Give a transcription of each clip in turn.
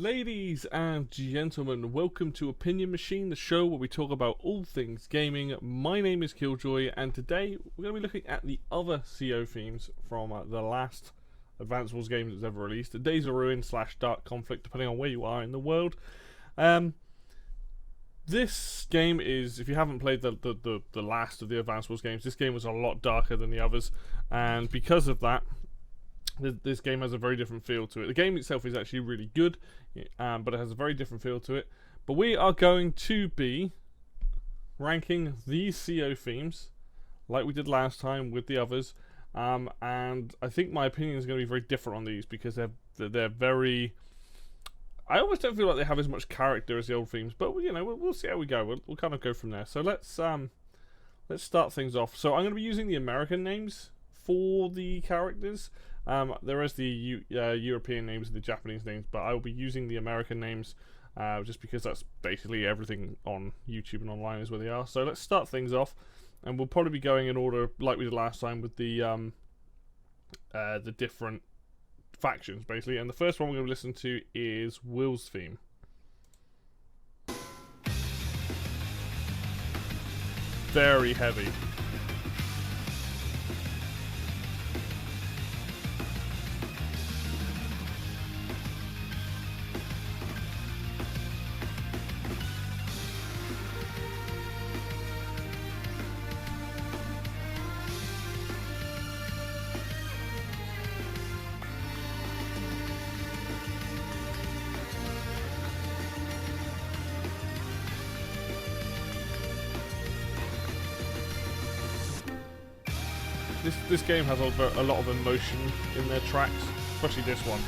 Ladies and gentlemen, welcome to Opinion Machine, the show where we talk about all things gaming. My name is Killjoy, and today we're going to be looking at the other CO themes from the last Advance Wars game that's ever released, Days of Ruin / Dark Conflict, depending on where you are in the world. This game is, if you haven't played the last of the Advance Wars games, this game was a lot darker than the others, and because of that, this game has a very different feel to it. The game itself is actually really good, but it has a very different feel to it. But we are going to be ranking these CO themes like we did last time with the others, and I think my opinion is going to be very different on these because they're very. I almost don't feel like they have as much character as the old themes, but you know we'll see how we go. We'll kind of go from there. So let's start things off. So I'm going to be using the American names for the characters. There is the European names and the Japanese names, but I will be using the American names just because that's basically everything on YouTube and online is where they are. So let's start things off, and we'll probably be going in order like we did last time with the different factions, basically. And the first one we're going to listen to is Will's theme. Very heavy. This game has a lot of emotion in their tracks, especially this one.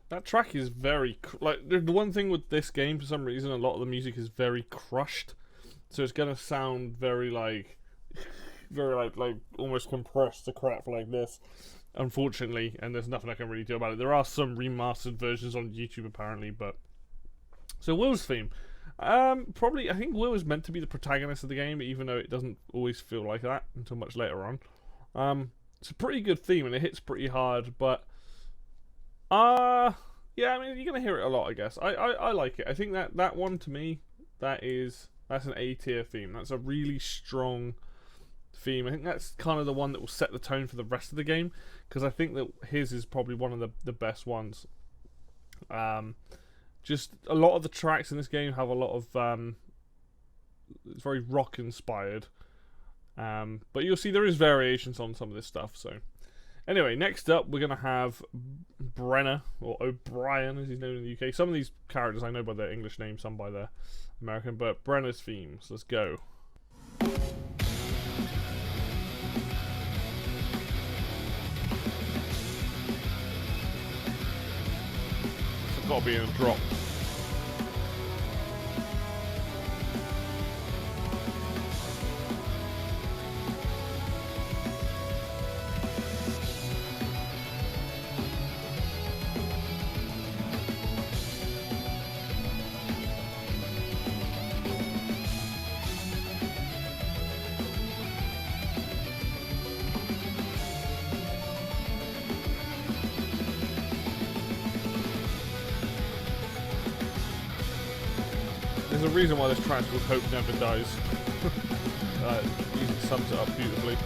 That track is very like the one thing with this game, for some reason, a lot of the music is very crushed, so it's gonna sound very like almost compressed to crap like this, unfortunately, and there's nothing I can really do about it. There are some remastered versions on YouTube apparently, but so Will's theme, probably I think Will is meant to be the protagonist of the game, even though it doesn't always feel like that until much later on. It's a pretty good theme and it hits pretty hard, but yeah, I mean you're gonna hear it a lot, I guess. I like it. I think that one, to me, that's an A tier theme. That's a really strong theme. I think that's kind of the one that will set the tone for the rest of the game, because I think that his is probably one of the best ones. Just a lot of the tracks in this game have a lot of it's very rock inspired, but you'll see there is variations on some of this stuff. So anyway, next up we're gonna have Brenner, or O'Brien as he's known in the UK. Some of these characters I know by their English name, some by their American, but Brenner's themes. Let's go. Got to be in a drop. There's a reason why this track's called Hope Never Dies. Music sums it up beautifully.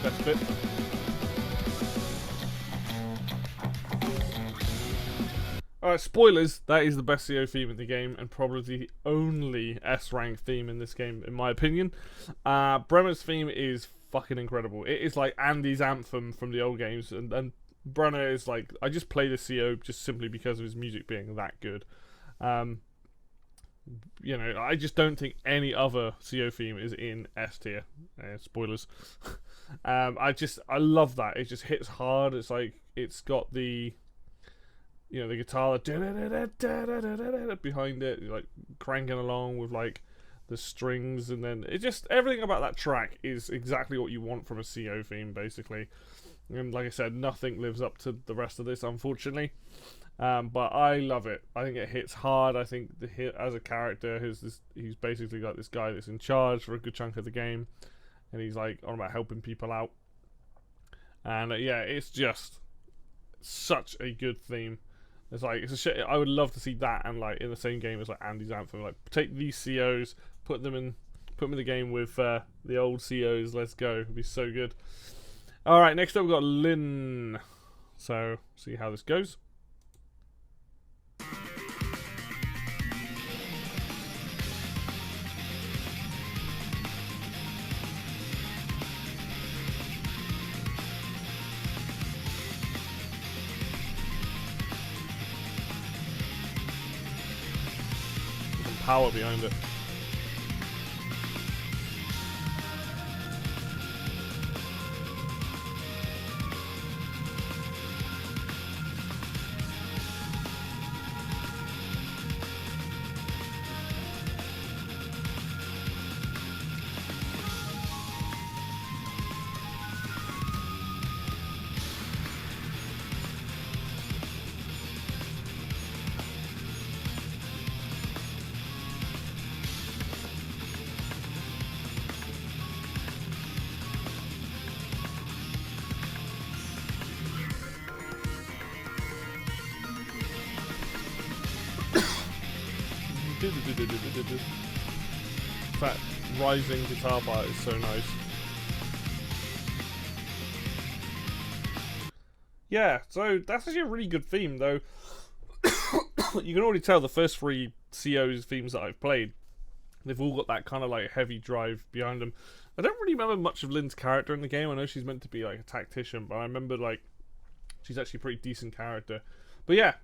Best bit. Alright, spoilers, that is the best CO theme in the game, and probably the only S-rank theme in this game, in my opinion. Brenner's theme is fucking incredible. It is like Andy's anthem from the old games, and Brenner is like, I just play the CO just simply because of his music being that good. You know, I just don't think any other CO theme is in S tier. Spoilers. I love that. It just hits hard. It's like, it's got the, you know, the guitar behind it, like cranking along with like the strings, and then it just everything about that track is exactly what you want from a CO theme, basically. And like I said, nothing lives up to the rest of this, unfortunately. But I love it. I think it hits hard. I think as a character, he's basically like this guy that's in charge for a good chunk of the game, and he's like on about helping people out. And yeah, it's just such a good theme. It's a shit. I would love to see that, and like in the same game as like Andy's Anthem. Like take these COs, put them in the game with the old COs. Let's go. It'd be so good. All right, next up we've got Lyn. So see how this goes. Some power behind it. That rising guitar part is so nice. Yeah, so that's actually a really good theme, though. You can already tell the first 3 CO's themes that I've played, they've all got that kind of like heavy drive behind them. I don't really remember much of Lyn's character in the game. I know she's meant to be like a tactician, but I remember like she's actually a pretty decent character. But yeah,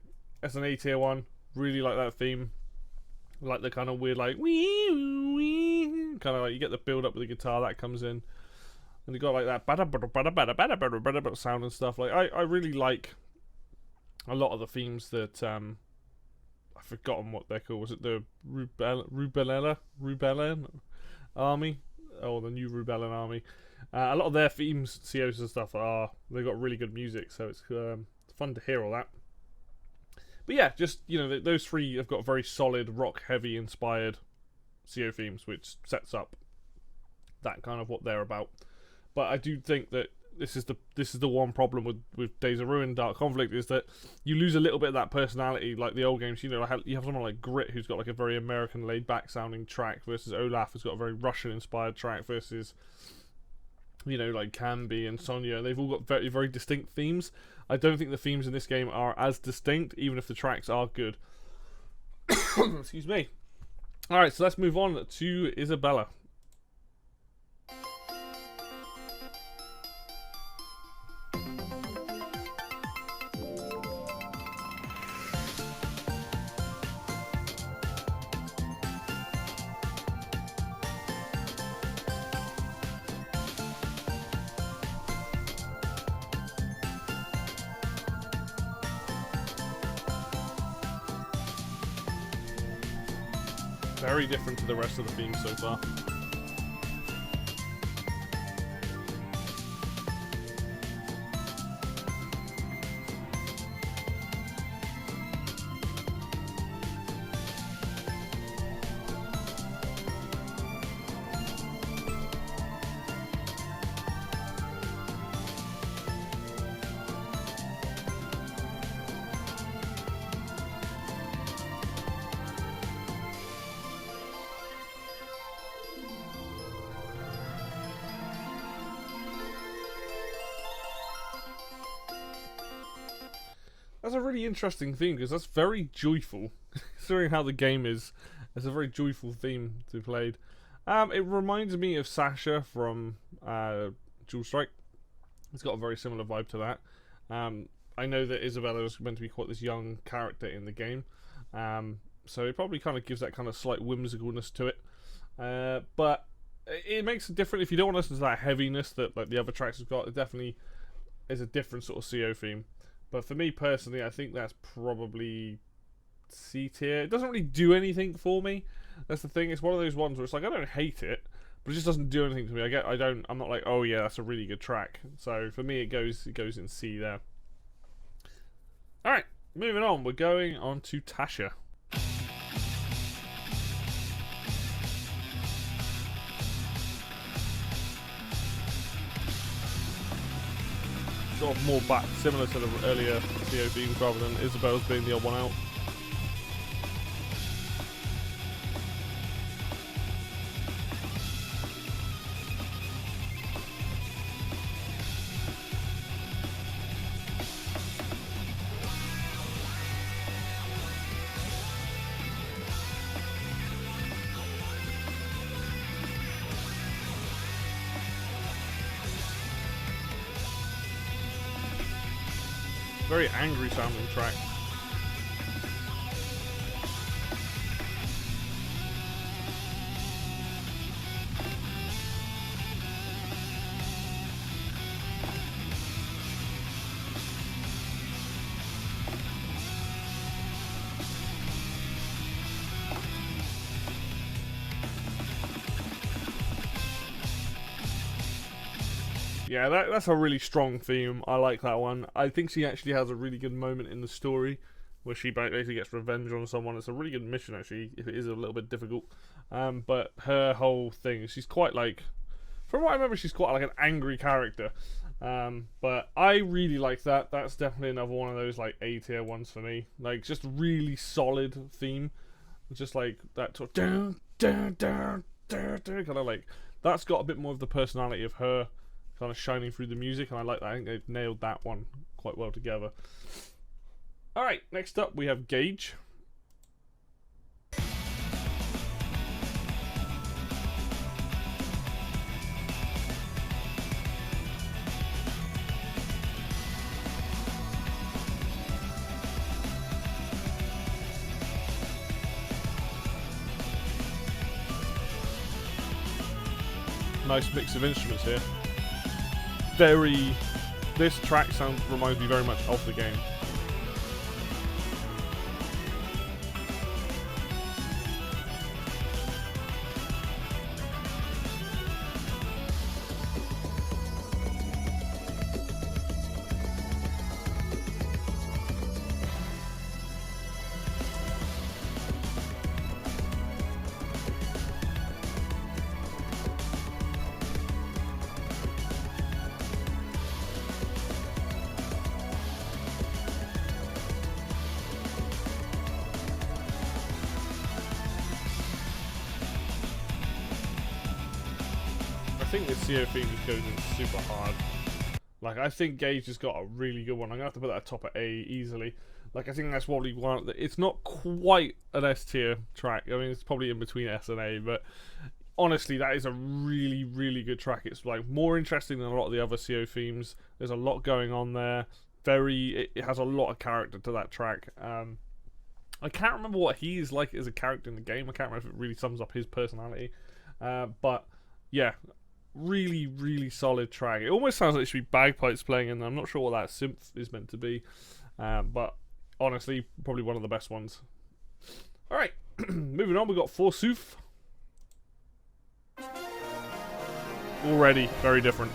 as an A tier one, really like that theme. Like the kind of weird like wee wee, kind of like you get the build up with the guitar that comes in, and you got like that sound and stuff. Like I really like a lot of the themes that I've forgotten what they're called. Was it the Rubellan Army, or the new Rubellan Army? A lot of their themes, COs and stuff, they've got really good music, so it's fun to hear all that. But yeah, just, you know, those 3 have got very solid rock-heavy inspired CO themes, which sets up that kind of what they're about. But I do think that this is the one problem with Days of Ruin, Dark Conflict, is that you lose a little bit of that personality, like the old games. You know, you have someone like Grit, who's got like a very American laid-back sounding track, versus Olaf, who's got a very Russian-inspired track, versus, you know, like Camby and Sonya. They've all got very, very distinct themes. I don't think the themes in this game are as distinct, even if the tracks are good. Excuse me. Alright, so let's move on to Isabella. Very different to the rest of the themes so far. That's a really interesting theme, because that's very joyful. Considering how the game is, it's a very joyful theme to be played. It reminds me of Sasha from Jewel Strike. It's got a very similar vibe to that. I know that Isabella is meant to be quite this young character in the game, so it probably kind of gives that kind of slight whimsicalness to it. But it makes it different. If you don't want to listen to that heaviness that like the other tracks have got, it definitely is a different sort of CO theme. But for me personally, I think that's probably C tier. It doesn't really do anything for me. That's the thing. It's one of those ones where it's like I don't hate it, but it just doesn't do anything to me. I'm not like, oh yeah, that's a really good track. So for me, it goes in C there. All right, moving on. We're going on to Tasha. Sort of more back, similar to the earlier CO themes rather than Isabelle's being the odd one out. Very angry sounding track. Yeah, that's a really strong theme. I like that one. I think she actually has a really good moment in the story where she basically gets revenge on someone. It's a really good mission, actually, if it is a little bit difficult. But her whole thing, she's quite like, from what I remember, she's quite like an angry character. But I really like that. That's definitely another one of those like A tier ones for me. Like just really solid theme, just like that sort of down, kind of like that's got a bit more of the personality of her kind of shining through the music, and I like that. I think they've nailed that one quite well together. Alright, next up we have Gage. Nice mix of instruments here. This track reminds me very much of the game. I think this CO theme just goes in super hard. Like, I think Gage has got a really good one. I'm going to have to put that top of A easily. Like, I think that's probably one. It's not quite an S tier track. I mean, it's probably in between S and A, but honestly, that is a really, really good track. It's like more interesting than a lot of the other CO themes. There's a lot going on there. It has a lot of character to that track. I can't remember what he's like as a character in the game. I can't remember if it really sums up his personality. But yeah, really, really solid track. It almost sounds like it should be bagpipes playing in there. I'm not sure what that synth is meant to be. But honestly, probably one of the best ones. Alright, moving on, we've got Forsooth. Already very different.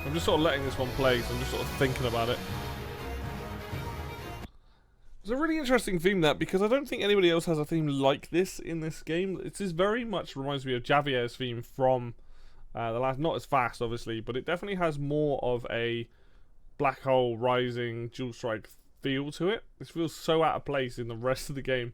I'm just sort of letting this one play, so I'm just sort of thinking about it. It's a really interesting theme, that, because I don't think anybody else has a theme like this in this game. It is very much reminds me of Javier's theme from the last, not as fast, obviously, but it definitely has more of a Black Hole Rising Dual Strike feel to it. This feels so out of place in the rest of the game.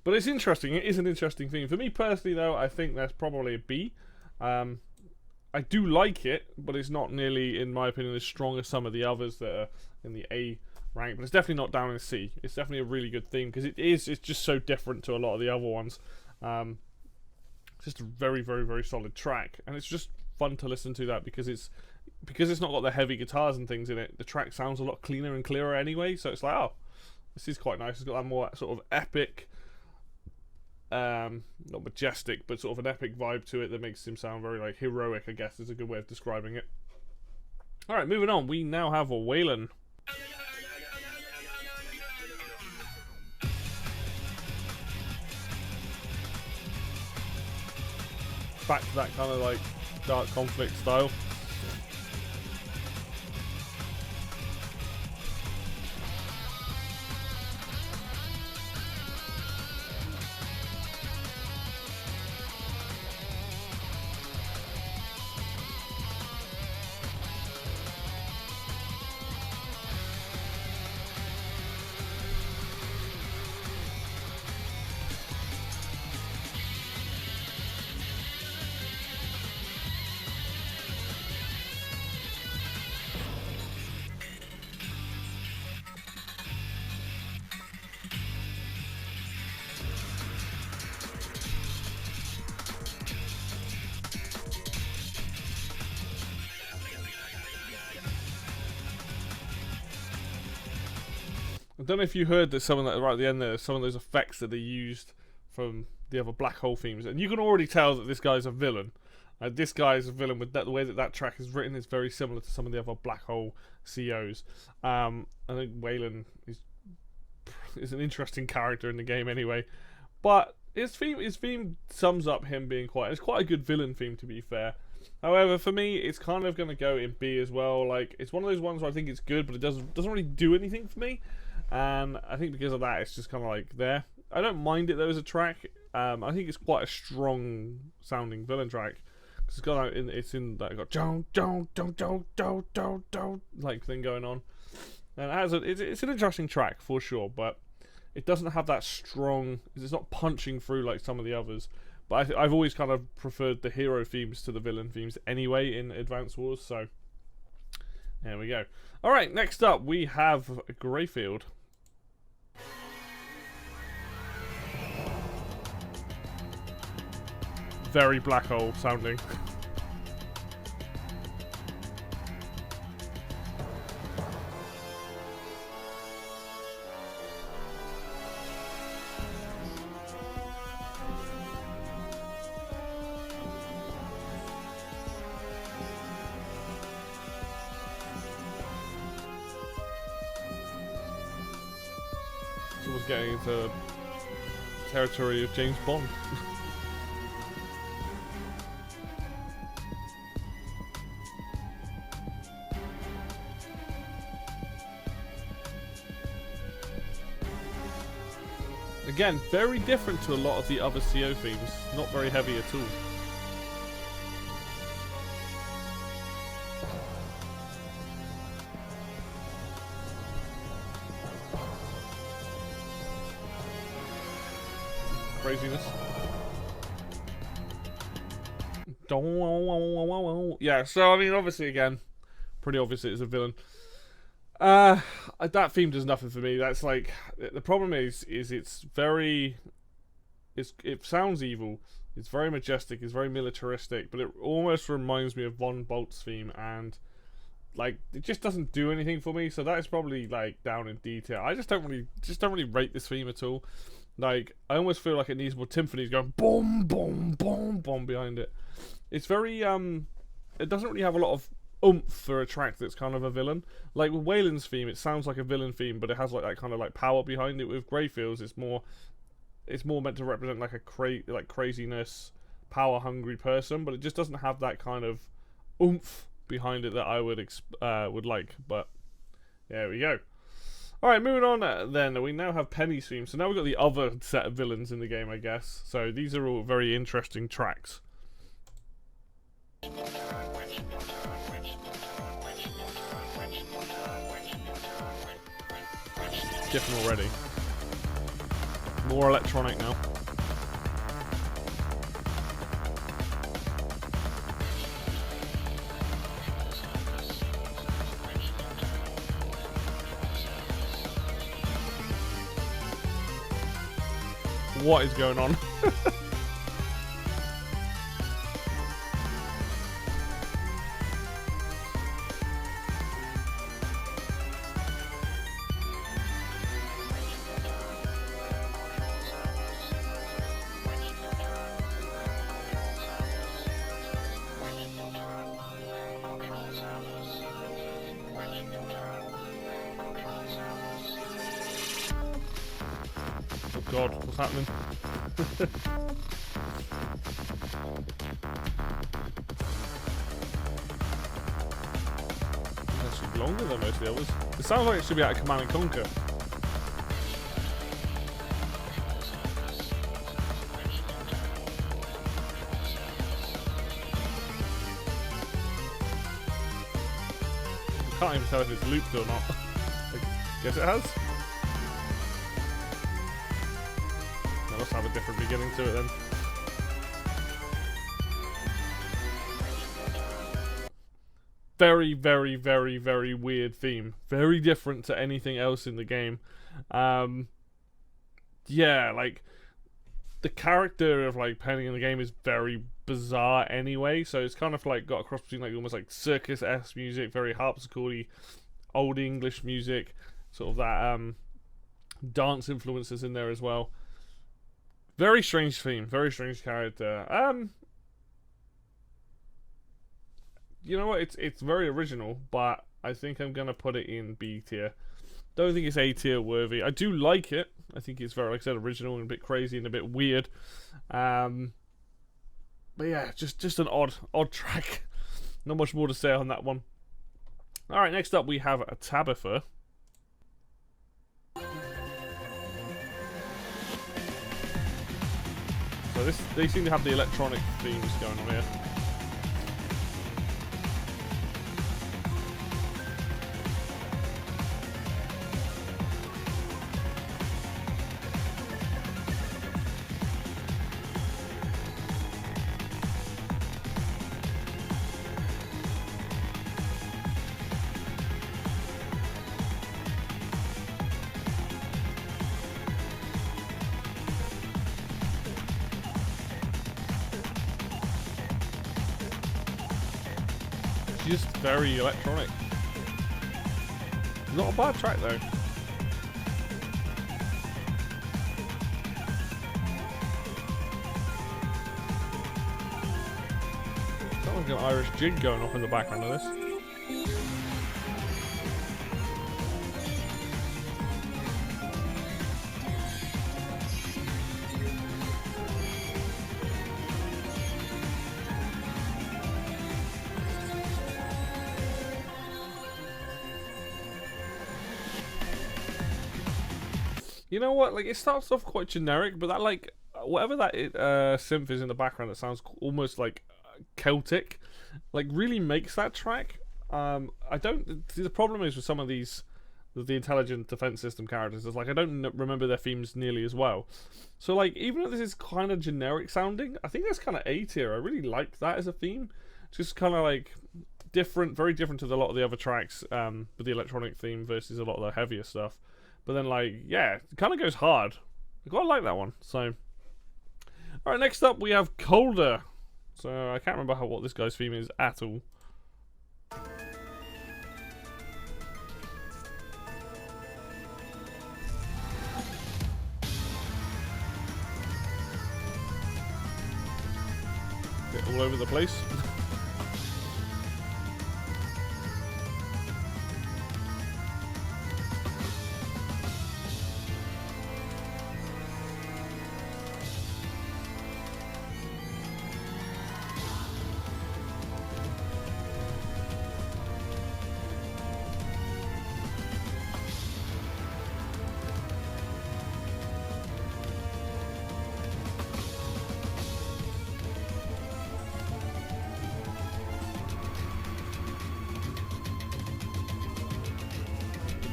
But it's interesting. It is an interesting theme. For me personally, though, I think that's probably a B. I do like it, but it's not nearly, in my opinion, as strong as some of the others that are in the A rank. But it's definitely not down in C. It's definitely a really good theme, because it's just so different to a lot of the other ones. It's just a very, very, very solid track, and it's just fun to listen to that, because it's not got the heavy guitars and things in it. The track sounds a lot cleaner and clearer anyway, so it's like, oh, this is quite nice. It's got that more sort of epic, not majestic, but sort of an epic vibe to it that makes him sound very like heroic, I guess is a good way of describing it. Alright, moving on, we now have a Waylon. Back to that kind of like Dark Conflict style. I don't know if you heard that some of that right at the end there, some of those effects that they used from the other Black Hole themes, and you can already tell that this guy's a villain. This guy is a villain with that. The way that that track is written is very similar to some of the other Black Hole COs. I think Waylon is an interesting character in the game anyway, but his theme sums up him being it's quite a good villain theme, to be fair. However, for me, it's kind of going to go in B as well. Like, it's one of those ones where I think it's good, but it doesn't really do anything for me. And I think because of that, it's just kind of like there. I don't mind it though as a track. I think it's quite a strong sounding villain track. Cause it's got that don't like thing going on, and it's an interesting track for sure. But it doesn't have that strong. It's not punching through like some of the others. But I've always kind of preferred the hero themes to the villain themes anyway in Advance Wars. So there we go. All right, next up we have Greyfield. Very Black Hole sounding. Someone's getting into territory of James Bond. Again, very different to a lot of the other CO themes. Not very heavy at all. Craziness. Yeah, so I mean, obviously, again, pretty obvious it's a villain. That theme does nothing for me. That's like, the problem is it sounds evil. It's very majestic. It's very militaristic, but it almost reminds me of Von Bolt's theme, and like it just doesn't do anything for me. So that is probably like down in detail. I just don't really rate this theme at all. Like, I almost feel like it needs more symphonies going boom, boom, boom, boom behind it. It's very it doesn't really have a lot of oomph for a track that's kind of a villain. Like with Waylon's theme, it sounds like a villain theme, but it has like that kind of like power behind it. With Greyfields, it's more meant to represent like craziness, power hungry person, but it just doesn't have that kind of oomph behind it that I would like. But there we go. Alright, moving on then. We now have Penny's theme. So now we've got the other set of villains in the game, I guess. So these are all very interesting tracks. Different already. More electronic now. What is going on? Oh god, what's happening? It's actually longer than most of the others. It sounds like it should be out of Command and Conquer. I can't even tell if it's looped or not. I guess it has. Must have a different beginning to it then. Very, very, very, very weird theme. Very different to anything else in the game. Yeah, like the character of like Penny in the game is very bizarre anyway. So it's kind of like got a cross between like almost like circus-esque music, very harpsichord-y, old English music, sort of that dance influences in there as well. Very strange theme, very strange character. You know what? It's very original, but I think I'm gonna put it in B tier. Don't think it's A tier worthy. I do like it. I think it's very, like I said, original and a bit crazy and a bit weird. But yeah, just an odd track. Not much more to say on that one. All right, next up we have a Tabitha. So they seem to have the electronic themes going on here. Just very electronic. Not a bad track though. Sounds like an Irish jig going off in the background of this. You know what? Like, it starts off quite generic, but that, like, whatever that synth is in the background that sounds almost like Celtic, like, really makes that track. I don't. The problem is with some of these, the intelligent defense system characters, is like I don't remember their themes nearly as well. So, like, even though this is kind of generic sounding, I think that's kind of A tier. I really like that as a theme. Just kind of like different, very different to a lot of the other tracks with the electronic theme versus a lot of the heavier stuff. But then, like, yeah, it kind of goes hard. I quite like that one. So, all right, next up we have Colder. So I can't remember what this guy's theme is at all. Bit all over the place.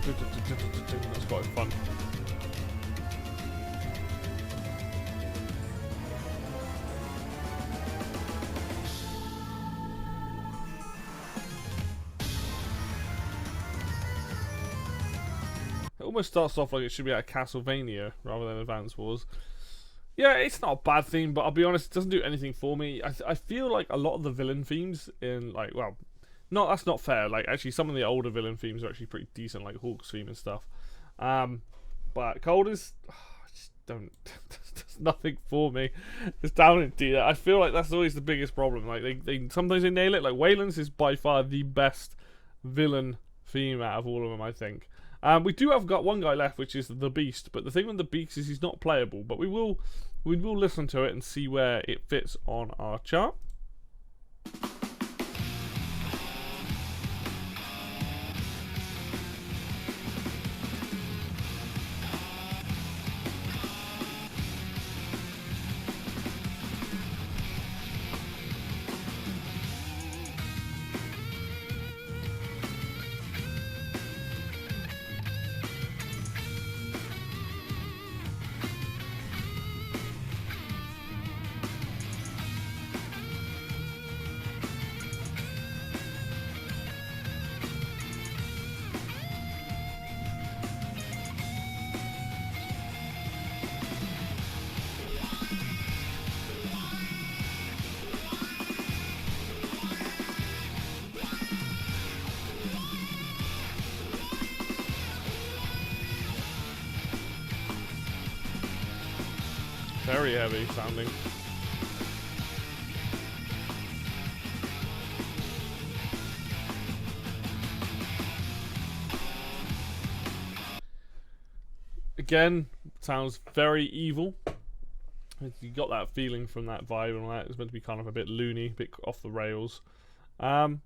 That's quite fun. It almost starts off like it should be at Castlevania rather than Advance Wars. Yeah, it's not a bad theme, but I'll be honest, it doesn't do anything for me. I feel like a lot of the villain themes in, like, well, no, that's not fair. Like, actually, some of the older villain themes are actually pretty decent, like Hawk's theme and stuff. But Colders, just don't, there's nothing for me. It's down in D. I feel like that's always the biggest problem. Like, they sometimes they nail it. Like, Wayland's is by far the best villain theme out of all of them, I think. We do have got one guy left, which is the Beast. But the thing with the Beast is he's not playable. But we will listen to it and see where it fits on our chart. Very heavy sounding. Again, sounds very evil. You got that feeling from that vibe and all that. It's meant to be kind of a bit loony, a bit off the rails. Not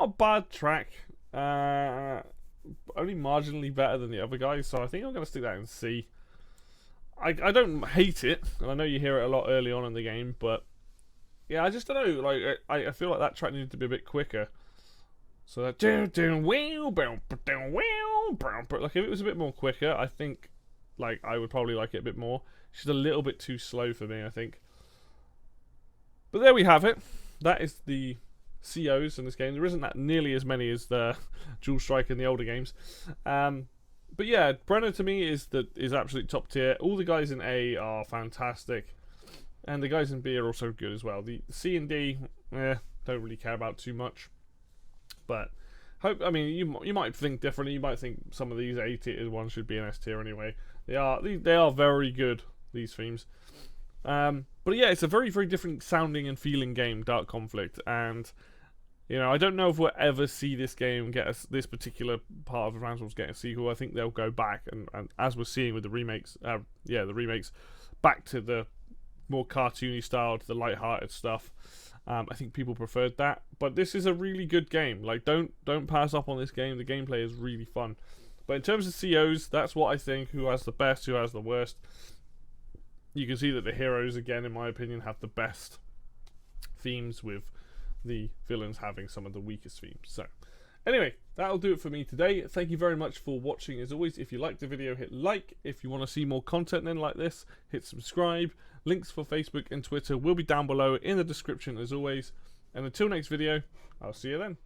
a bad track. Only marginally better than the other guys, so I think I'm going to stick that in C. I don't hate it, and I know you hear it a lot early on in the game, but yeah, I just don't know. Like I feel like that track needed to be a bit quicker. So that like if it was a bit more quicker, I think like I would probably like it a bit more. It's just a little bit too slow for me, I think. But there we have it. That is the COs in this game. There isn't that nearly as many as the Dual Strike in the older games. But yeah, Brenner to me is absolute top tier. All the guys in A are fantastic, and the guys in B are also good as well. The C and D, don't really care about too much. But I mean, you might think differently. You might think some of these A tier ones should be an S tier anyway. They are very good, these themes. But yeah, it's a very, very different sounding and feeling game, Dark Conflict, and you know, I don't know if we'll ever see this game get this particular part of Advance Wars get a sequel. I think they'll go back, and as we're seeing with the remakes, the remakes, back to the more cartoony style, to the light-hearted stuff. I think people preferred that, but this is a really good game. Like, don't pass up on this game. The gameplay is really fun. But in terms of COs, that's what I think. Who has the best? Who has the worst? You can see that the heroes, again, in my opinion, have the best themes, with the villains having some of the weakest themes. So anyway, that'll do it for me today. Thank you very much for watching. As always, if you liked the video, hit like. If you want to see more content then like this, hit subscribe. Links for Facebook and Twitter will be down below in the description as always. And until next video, I'll see you then.